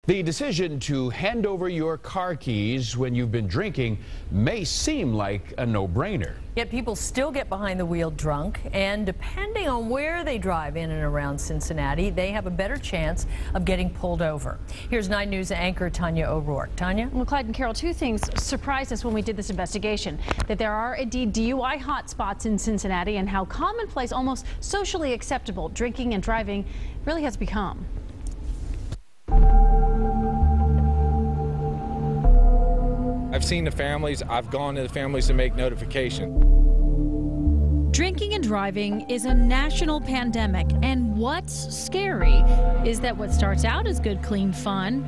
The decision to hand over your car keys when you've been drinking may seem like a no-brainer. Yet people still get behind the wheel drunk, and depending on where they drive in and around Cincinnati, they have a better chance of getting pulled over. Here's 9 News anchor Tanya O'Rourke. Tanya? Well, Clyde and Carol, 2 things surprised us when we did this investigation. That there are indeed DUI hotspots in Cincinnati, and how commonplace, almost socially acceptable, drinking and driving really has become. I've seen the families, I've gone to the families to make notification. Drinking and driving is a national pandemic, and what's scary is that what starts out as good, clean fun,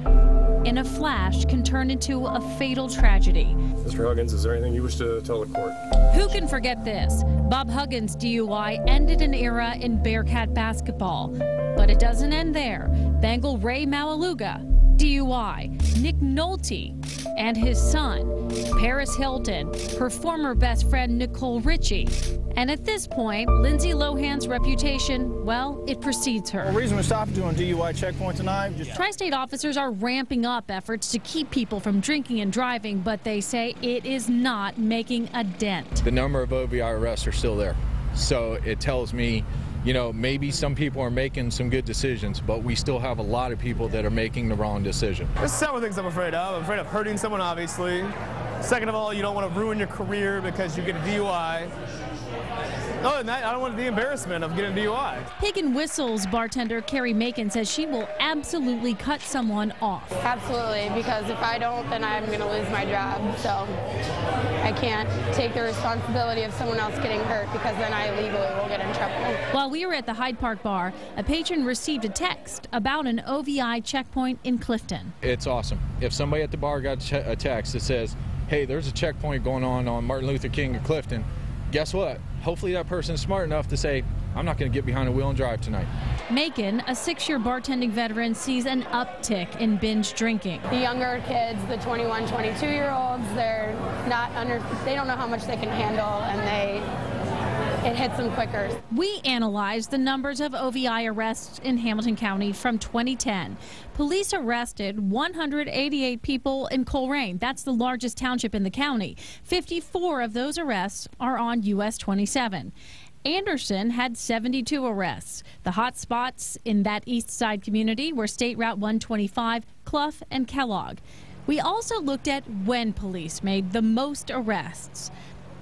in a flash can turn into a fatal tragedy. Mr. Huggins, is there anything you wish to tell the court? Who can forget this? Bob Huggins' DUI ended an era in Bearcat basketball. But it doesn't end there. Bengal Ray Malaluga, DUI. Nick Nolte and his son, Paris Hilton, her former best friend Nicole Richie. And at this point, Lindsay Lohan's reputation, well, it precedes her. The reason we stopped you on DUI checkpoint tonight. Tri-state officers are ramping up efforts to keep people from drinking and driving, but they say it is not making a dent. The number of OVI arrests are still there. So it tells me, you know, maybe some people are making some good decisions, but we still have a lot of people that are making the wrong decision. There's several things I'm afraid of. I'm afraid of hurting someone, obviously. Second of all, you don't want to ruin your career because you get a DUI. Other than that, I don't want the embarrassment of getting a DUI. Pig and Whistles bartender Carrie Macon says she will absolutely cut someone off. Absolutely, because if I don't, then I'm going to lose my job. So I can't take the responsibility of someone else getting hurt, because then I legally will get in trouble. While we were at the Hyde Park bar, a patron received a text about an OVI checkpoint in Clifton. It's awesome. If somebody at the bar got a text that says, hey, there's a checkpoint going on Martin Luther King in Clifton, guess what? Hopefully that person is smart enough to say, I'm not going to get behind the wheel and drive tonight. Macon, a 6-year bartending veteran, sees an uptick in binge drinking. The younger kids, the 21, 22-year-olds, they don't know how much they can handle, and it hits them quicker. We analyzed the numbers of OVI arrests in Hamilton County from 2010. Police arrested 188 people in Coleraine. That's the largest township in the county. 54 of those arrests are on US 27. Anderson had 72 arrests. The hot spots in that east side community were State Route 125, Clough, and Kellogg. We also looked at when police made the most arrests.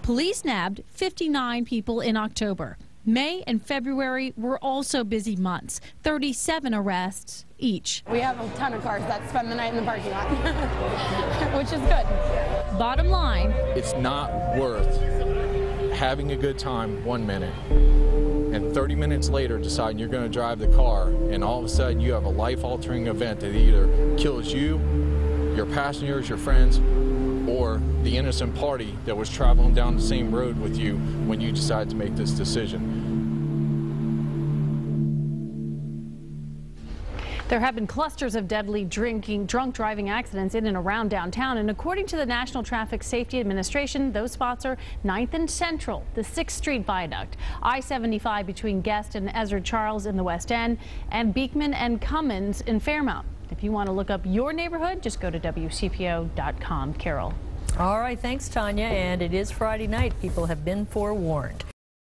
Police nabbed 59 people in October. May and February were also busy months, 37 arrests each. We have a ton of cars that spend the night in the parking lot, which is good. Bottom line, it's not worth having a good time 1 minute and 30 minutes later deciding you're going to drive the car, and all of a sudden you have a life-altering event that either kills you, your passengers, your friends, or the innocent party that was traveling down the same road with you when you decided to make this decision. There have been clusters of deadly drunk driving accidents in and around downtown, and according to the National Traffic Safety Administration, those spots are 9th and Central, the 6th Street Viaduct, I-75 between Guest and Ezra Charles in the West End, and Beekman and Cummins in Fairmount. If you want to look up your neighborhood, just go to WCPO.com. Carol. All right, thanks, Tanya. And it is Friday night. People have been forewarned.